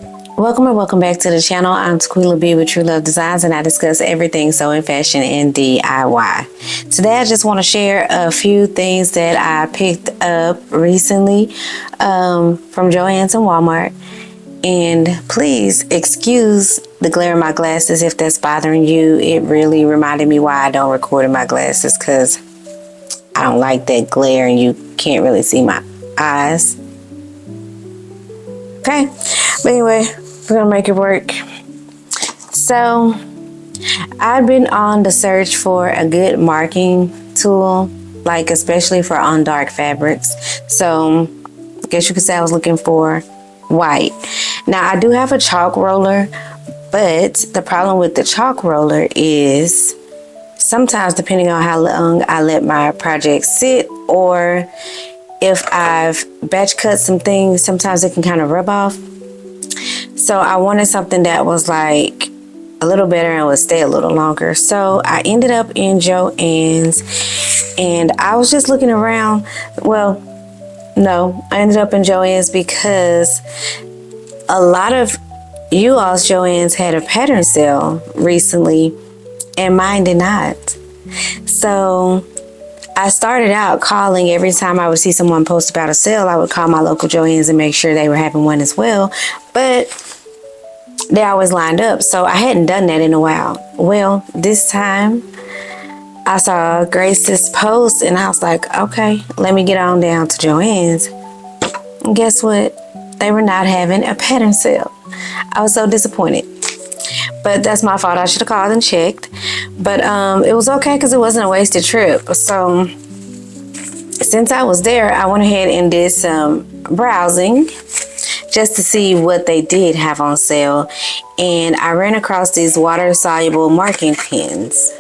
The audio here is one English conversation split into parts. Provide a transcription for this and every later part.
Welcome and welcome back to the channel. I'm Tequila B with TruLuv Designs, and I discuss everything sewing, fashion, and DIY. Today I just want to share a few things that I picked up recently from Joann's and Walmart. And please excuse the glare in my glasses if that's bothering you. It really reminded me why I don't record in my glasses, because I don't like that glare and you can't really see my eyes. Okay, but anyway, we're gonna make it work. So I've been on the search for a good marking tool, like especially for on dark fabrics. So I guess you could say I was looking for white. Now I do have a chalk roller, but the problem with the chalk roller is sometimes, depending on how long I let my project sit, or if I've batch cut some things, sometimes it can kind of rub off. So I wanted something that was like a little better and would stay a little longer. So I ended up in Joann's, and I was just looking around. Well, no, I ended up in Joann's because a lot of you all's Joann's had a pattern sale recently, and mine did not. So I started out calling every time I would see someone post about a sale. I would call my local Joann's and make sure they were having one as well. But they always lined up, so I hadn't done that in a while. Well, this time I saw Grace's post and I was like, okay, let me get on down to Joann's. And guess what? They were not having a pattern sale. I was so disappointed. But that's my fault. I should have called and checked. But it was okay because it wasn't a wasted trip. So since I was there, I went ahead and did some browsing just to see what they did have on sale. And I ran across these water-soluble marking pens.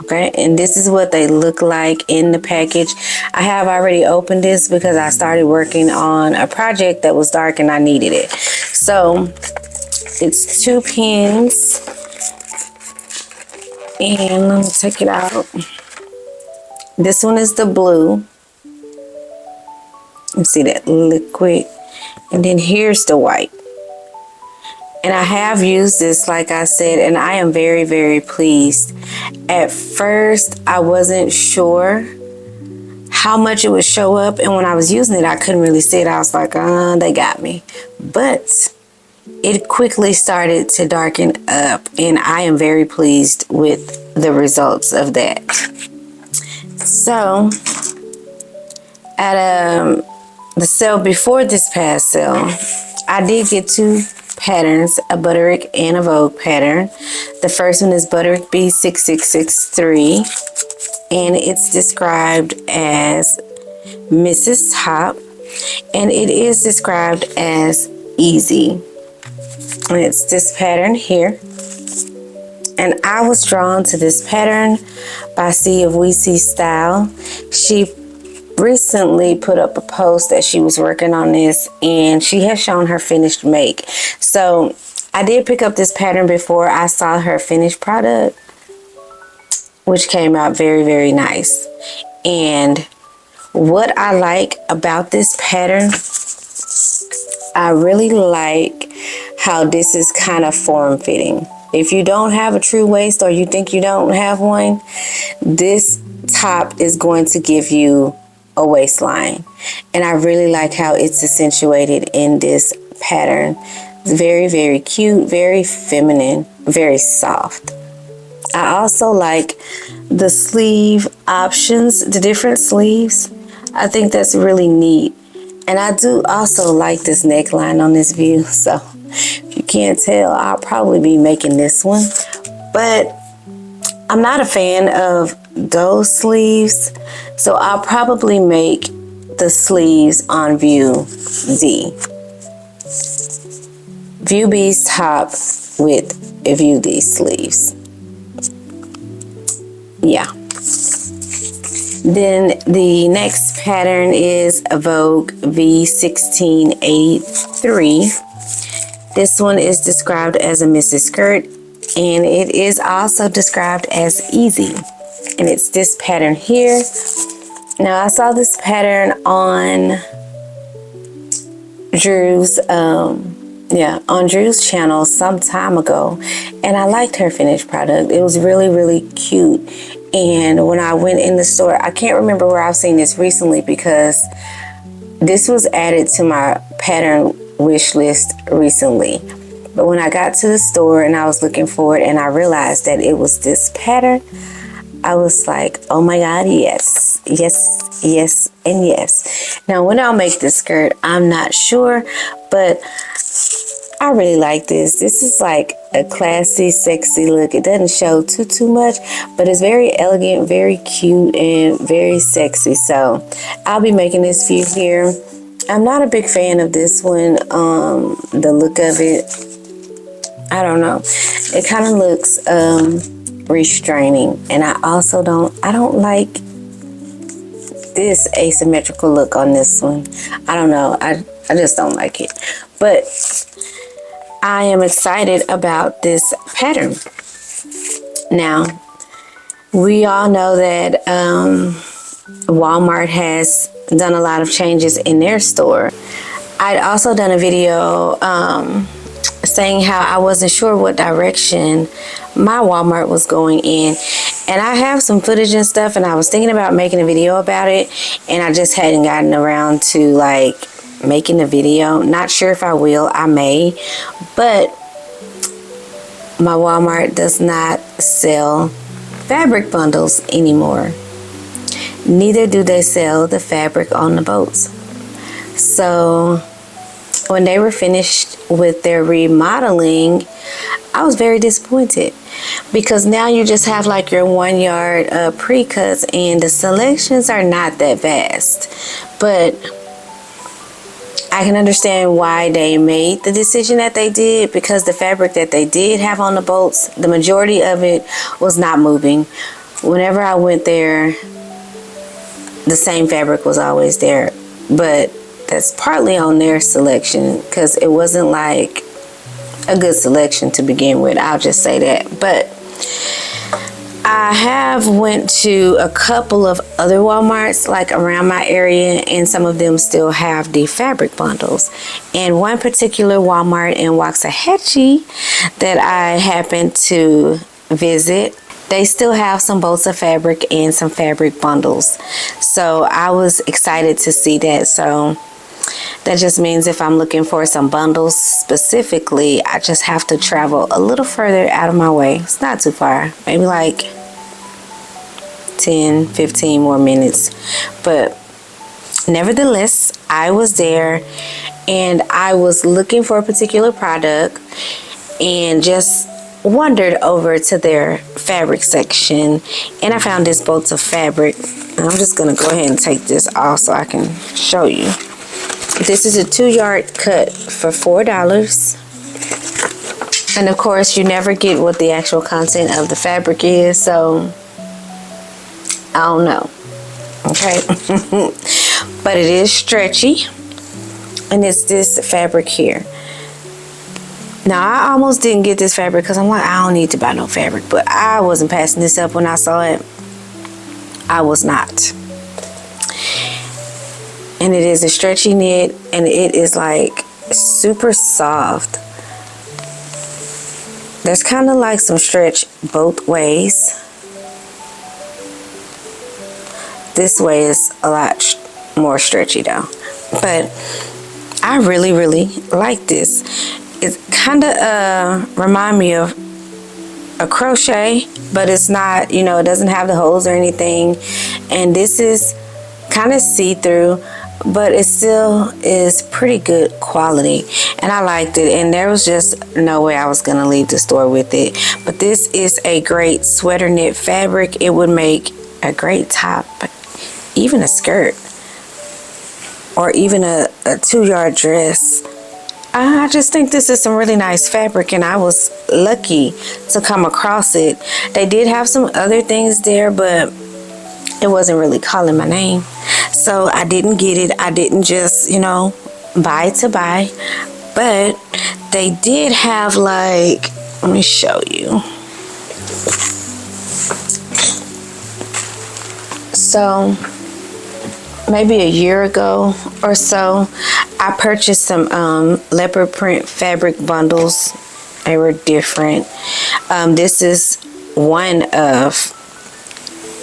Okay, and this is what they look like in the package. I have already opened this because I started working on a project that was dark and I needed it. So it's 2 pens, and let me take it out. This one is the blue. You see that liquid, and then here's the white. And I have used this, like I said, and I am very, very pleased. At first, I wasn't sure how much it would show up, and when I was using it, I couldn't really see it. I was like, they got me. But it quickly started to darken up, and I am very pleased with the results of that. So at the sale before this past sale, I did get 2 patterns, a Butterick and a Vogue pattern. The first one is Butterick B6663, and it's described as Mrs. Top, and it is described as easy. And it's this pattern here. And I was drawn to this pattern by C of We See Style. She recently put up a post that she was working on this, and she has shown her finished make. So I did pick up this pattern before I saw her finished product, which came out very, very nice. And what I like about this pattern, I really like how this is kind of form-fitting. If you don't have a true waist, or you think you don't have one, this top is going to give you a waistline. And I really like how it's accentuated in this pattern. It's very, very cute, very feminine, very soft. I also like the sleeve options, the different sleeves. I think that's really neat. And I do also like this neckline on this view. So if you can't tell, I'll probably be making this one. But I'm not a fan of those sleeves, so I'll probably make the sleeves on View D. View B's top with View D sleeves. Yeah. Then the next pattern is a Vogue V1683. This one is described as a Mrs. Skirt, and it is also described as easy. And it's this pattern here. Now I saw this pattern on Drew's on Drew's channel some time ago, and I liked her finished product. It was really, really cute. And when I went in the store, I can't remember where I've seen this recently because this was added to my pattern wish list recently. But when I got to the store and I was looking for it and I realized that it was this pattern, I was like, oh my God, yes, yes, yes, and yes. Now, when I'll make this skirt, I'm not sure, but I really like this. This is like a classy, sexy look. It doesn't show too much, but it's very elegant, very cute, and very sexy. So I'll be making this for you here. I'm not a big fan of this one. The look of it, I don't know. It kind of looks restraining, and I don't like this asymmetrical look on this one. I don't know. I just don't like it. But I am excited about this pattern. Now, we all know that Walmart has done a lot of changes in their store. I'd also done a video saying how I wasn't sure what direction my Walmart was going in. And I have some footage and stuff, and I was thinking about making a video about it, and I just hadn't gotten around to like making a video. Not sure if I will. I may, but my Walmart does not sell fabric bundles anymore. Neither do they sell the fabric on the boats. So when they were finished with their remodeling, I was very disappointed, because now you just have like your 1 yard pre-cuts, and the selections are not that vast. But I can understand why they made the decision that they did, because the fabric that they did have on the boats, the majority of it was not moving. Whenever I went there, the same fabric was always there. But that's partly on their selection, because it wasn't like a good selection to begin with. I'll just say that. But I have went to a couple of other Walmarts like around my area, and some of them still have the fabric bundles. And one particular Walmart in Waxahachie that I happened to visit, they still have some bolts of fabric and some fabric bundles. So I was excited to see that. So that just means if I'm looking for some bundles specifically, I just have to travel a little further out of my way. It's not too far, maybe like 10-15 more minutes. But nevertheless, I was there and I was looking for a particular product and just wandered over to their fabric section, and I found this bolts of fabric. And I'm just gonna go ahead and take this off so I can show you. This is a 2 yard cut for $4. And of course, you never get what the actual content of the fabric is, so I don't know. Okay. But it is stretchy, and it's this fabric here. Now, I almost didn't get this fabric because I'm like, I don't need to buy no fabric, but I wasn't passing this up when I saw it. I was not. And it is a stretchy knit, and it is like super soft. There's kind of like some stretch both ways. This way is a lot more stretchy though. But I really, really like this. It kind of remind me of a crochet, but it's not, you know, it doesn't have the holes or anything. And this is kind of see-through, but it still is pretty good quality, and I liked it. And there was just no way I was gonna leave the store with it. But this is a great sweater knit fabric. It would make a great top, even a skirt, or even a 2 yard dress. I just think this is some really nice fabric, and I was lucky to come across it. They did have some other things there, but it wasn't really calling my name, so I didn't get it. I didn't just, you know, buy to buy. But they did have, like, let me show you. So maybe a year ago or so, I purchased some leopard print fabric bundles. They were different. This is one of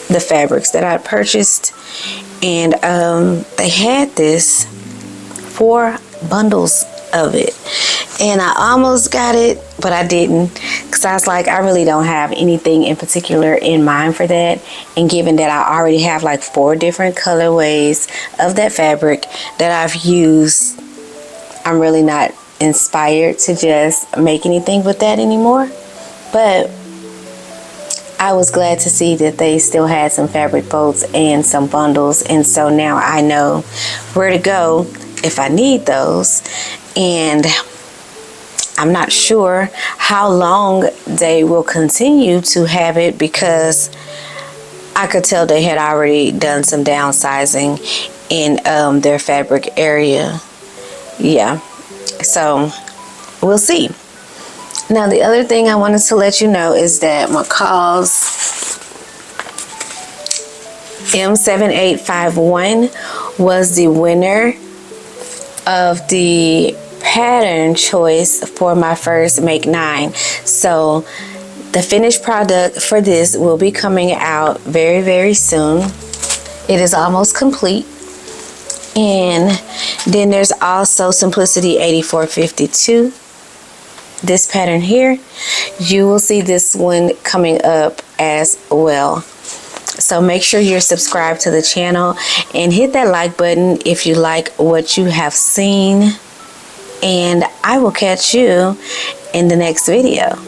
the fabrics that I purchased, and they had this 4 bundles of it, and I almost got it, but I didn't, because I was like, I really don't have anything in particular in mind for that. And given that I already have like 4 different colorways of that fabric that I've used, I'm really not inspired to just make anything with that anymore. But I was glad to see that they still had some fabric folds and some bundles, and so now I know where to go if I need those. And I'm not sure how long they will continue to have it, because I could tell they had already done some downsizing in their fabric area. Yeah, so we'll see. Now, the other thing I wanted to let you know is that McCall's M7851 was the winner of the pattern choice for my first Make 9. So the finished product for this will be coming out very, very soon. It is almost complete. And then there's also Simplicity 8452. This pattern here, you will see this one coming up as well. So make sure you're subscribed to the channel and hit that like button if you like what you have seen. And I will catch you in the next video.